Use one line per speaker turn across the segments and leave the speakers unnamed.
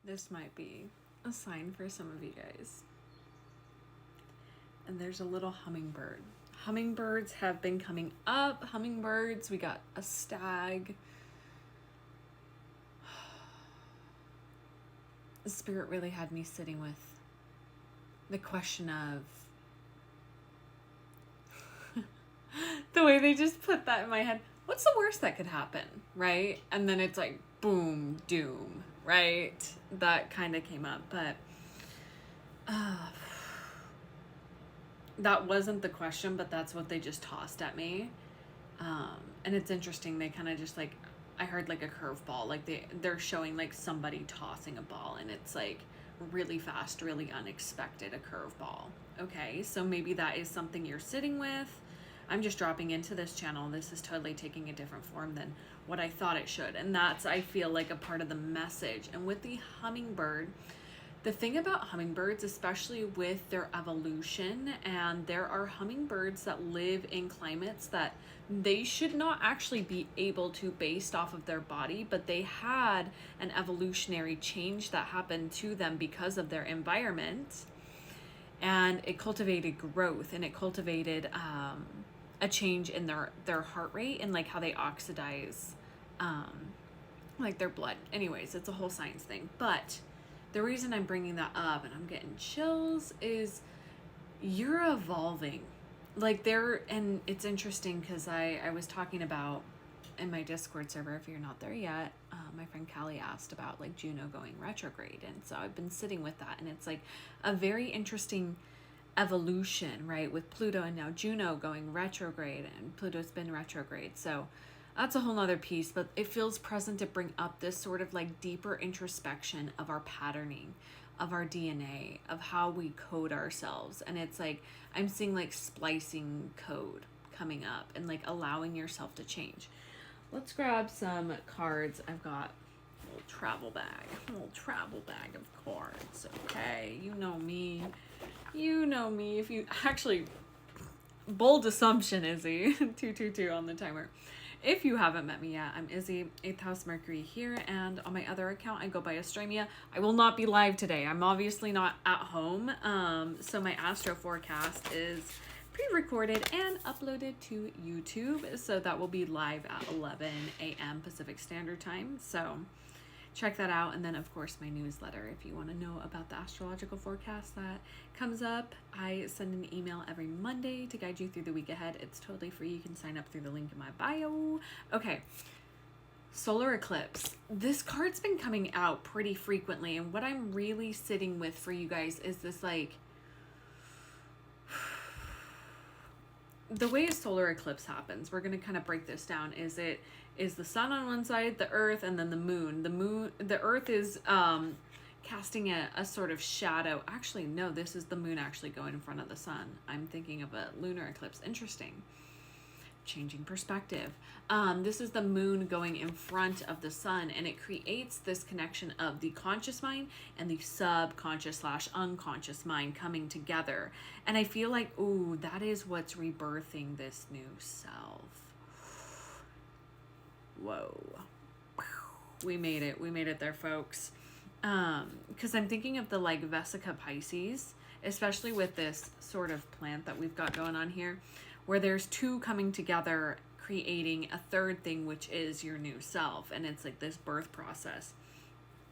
This might be a sign for some of you guys. And there's a little hummingbird. Hummingbirds have been coming up. Hummingbirds, we got a stag. The spirit really had me sitting with the question of the way they just put that in my head. What's the worst that could happen, right? And then it's like, boom, doom, right? That kind of came up, but that wasn't the question, but that's what they just tossed at me. And it's interesting. They kind of just like, I heard like a curveball, like they're showing like somebody tossing a ball, and it's like really fast, really unexpected, a curveball. Okay, so maybe that is something you're sitting with. I'm just dropping into this channel. This is totally taking a different form than what I thought it should. And that's, I feel like, a part of the message. And with the hummingbird, the thing about hummingbirds, especially with their evolution, and there are hummingbirds that live in climates that they should not actually be able to based off of their body, but they had an evolutionary change that happened to them because of their environment. And it cultivated growth, and it cultivated a change in their heart rate and like how they oxidize like their blood. Anyways, it's a whole science thing. But the reason I'm bringing that up and I'm getting chills is you're evolving. Like and it's interesting because I was talking about in my Discord server, if you're not there yet, my friend Callie asked about like Juno going retrograde. And so I've been sitting with that, and it's like a very interesting evolution, right? With Pluto and now Juno going retrograde, and Pluto's been retrograde. So that's a whole nother piece, but it feels present to bring up this sort of like deeper introspection of our patterning, of our DNA, of how we code ourselves. And it's like, I'm seeing like splicing code coming up and like allowing yourself to change. Let's grab some cards. I've got a little travel bag of cards. Okay, you know me. If you actually, bold assumption, Izzy, 222 on the timer. If you haven't met me yet, I'm Izzy, 8th house Mercury here, and on my other account, I go by Astrology. I will not be live today. I'm obviously not at home, so my astro forecast is pre-recorded and uploaded to YouTube, so that will be live at 11 a.m. Pacific Standard Time, so check that out. And then of course my newsletter, if you want to know about the astrological forecast that comes up. I send an email every Monday to guide you through the week ahead. It's totally free. You can sign up through the link in my bio. Okay, solar eclipse. This card's been coming out pretty frequently, and what I'm really sitting with for you guys is this like the way a solar eclipse happens. We're going to kind of break this down. Is the sun on one side, the earth, and then the moon. The earth is casting a sort of shadow. Actually, no, this is the moon actually going in front of the sun. I'm thinking of a lunar eclipse. Interesting. Changing perspective. This is the moon going in front of the sun, and it creates this connection of the conscious mind and the subconscious / unconscious mind coming together. And I feel like, ooh, that is what's rebirthing this new self. Whoa. We made it there, folks. Because I'm thinking of the like Vesica Pisces, especially with this sort of plant that we've got going on here, where there's two coming together, creating a third thing, which is your new self. And it's like this birth process.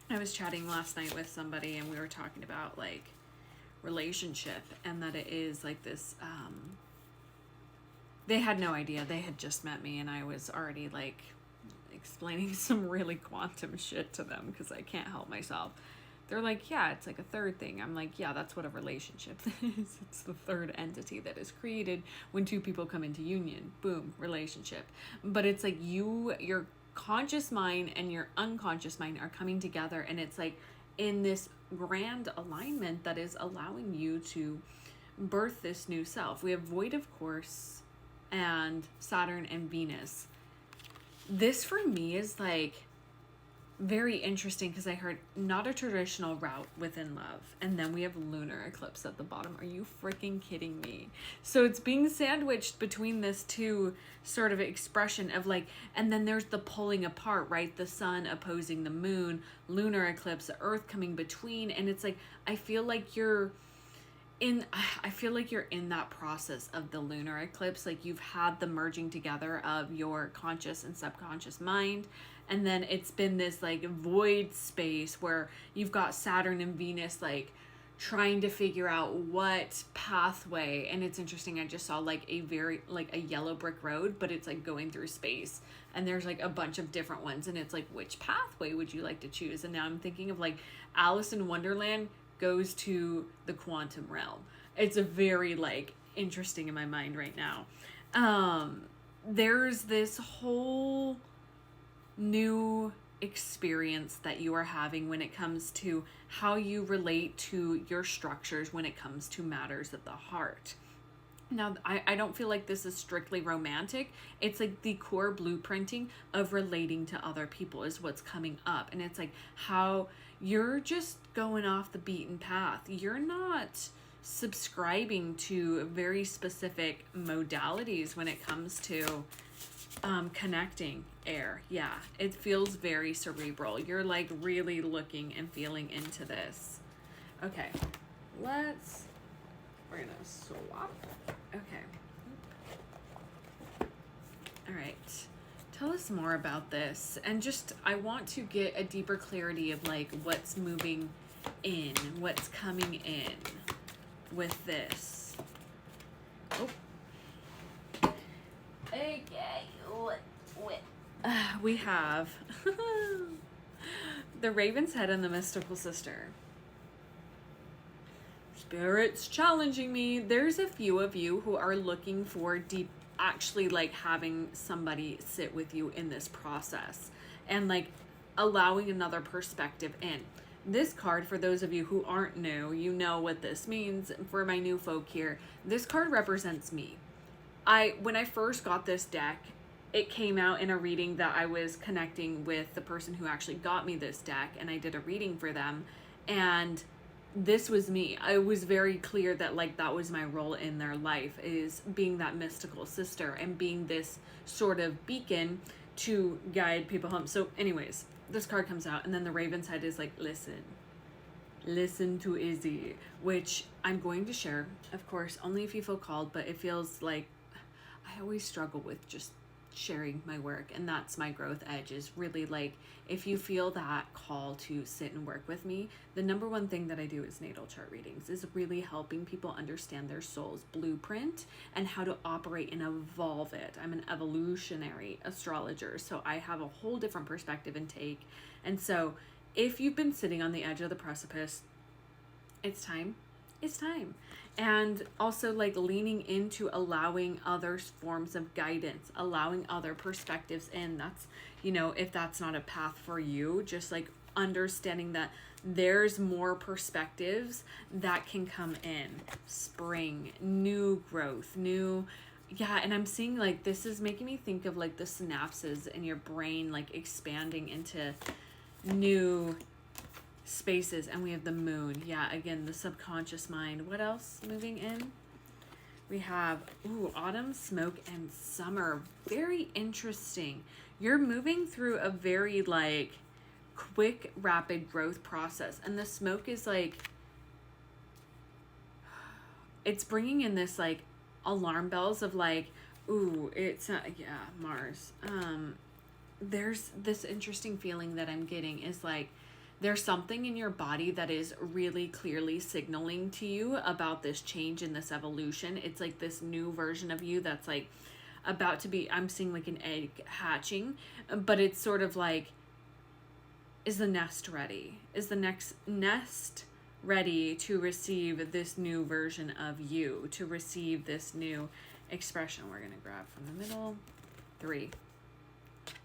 I was chatting last night with somebody, and we were talking about like relationship, and that it is like this, they had no idea. They had just met me, and I was already like explaining some really quantum shit to them because I can't help myself. They're like, yeah, it's like a third thing. I'm like, yeah, that's what a relationship is. It's the third entity that is created when two people come into union. Boom, relationship. But it's like your conscious mind and your unconscious mind are coming together, and it's like in this grand alignment that is allowing you to birth this new self. We have void, of course, and Saturn and Venus. This for me is like very interesting because I heard not a traditional route within love. And then we have lunar eclipse at the bottom. Are you freaking kidding me? So it's being sandwiched between this two sort of expression of like, and then there's the pulling apart, right? The sun opposing the moon, lunar eclipse, the earth coming between. And it's like, I feel like you're in that process of the lunar eclipse. Like you've had the merging together of your conscious and subconscious mind, and then it's been this like void space where you've got Saturn and Venus like trying to figure out what pathway. And it's interesting, I just saw like a very like a yellow brick road, but it's like going through space, and there's like a bunch of different ones, and it's like, which pathway would you like to choose? And now I'm thinking of like Alice in Wonderland goes to the quantum realm. It's a very like interesting in my mind right now. There's this whole new experience that you are having when it comes to how you relate to your structures when it comes to matters of the heart. Now, I don't feel like this is strictly romantic. It's like the core blueprinting of relating to other people is what's coming up. And it's like how you're just going off the beaten path. You're not subscribing to very specific modalities when it comes to connecting air. Yeah, it feels very cerebral. You're like really looking and feeling into this. Okay, we're gonna swap. Okay. All right. Tell us more about this. And just, I want to get a deeper clarity of like what's moving in, what's coming in with this. Oh. Okay. We have the Raven's Head and the Mystical Sister. Spirit's challenging me. There's a few of you who are looking for deep, actually like having somebody sit with you in this process and like allowing another perspective in. This card, for those of you who aren't new, you know what this means. For my new folk here, this card represents me. When I first got this deck, it came out in a reading that I was connecting with the person who actually got me this deck, and I did a reading for them, and this was me. I was very clear that like that was my role in their life, is being that mystical sister and being this sort of beacon to guide people home. So anyways, this card comes out, and then the Raven's Head is like, listen to Izzy, which I'm going to share, of course, only if you feel called, but it feels like I always struggle with just sharing my work, and that's my growth edge, is really like, if you feel that call to sit and work with me, the number one thing that I do is natal chart readings, is really helping people understand their soul's blueprint and how to operate and evolve it. I'm an evolutionary astrologer, so I have a whole different perspective and take. And so if you've been sitting on the edge of the precipice, it's time. And also like leaning into allowing other forms of guidance, allowing other perspectives in. That's, you know, if that's not a path for you, just like understanding that there's more perspectives that can come in. Spring, new growth, yeah. And I'm seeing like, this is making me think of like the synapses in your brain, like expanding into new spaces. And we have the moon. Yeah, again, the subconscious mind. What else moving in? We have autumn, smoke, and summer. Very interesting. You're moving through a very like quick, rapid growth process, and the smoke is like, it's bringing in this like alarm bells of like, it's Mars. There's this interesting feeling that I'm getting, is like there's something in your body that is really clearly signaling to you about this change and this evolution. It's like this new version of you that's like about to be, I'm seeing like an egg hatching, but it's sort of like, is the nest ready? Is the next nest ready to receive this new version of you, to receive this new expression? We're going to grab from the middle. 3.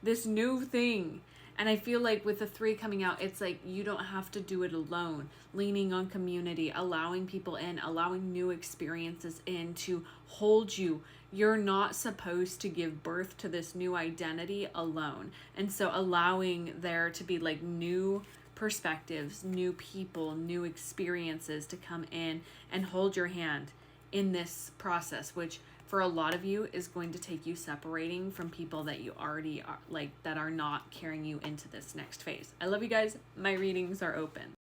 This new thing. And I feel like with the 3 coming out, it's like you don't have to do it alone. Leaning on community, allowing people in, allowing new experiences in to hold you. You're not supposed to give birth to this new identity alone. And so allowing there to be like new perspectives, new people, new experiences to come in and hold your hand in this process, which for a lot of you is going to take you separating from people that you already are, like, that are not carrying you into this next phase. I love you guys. My readings are open.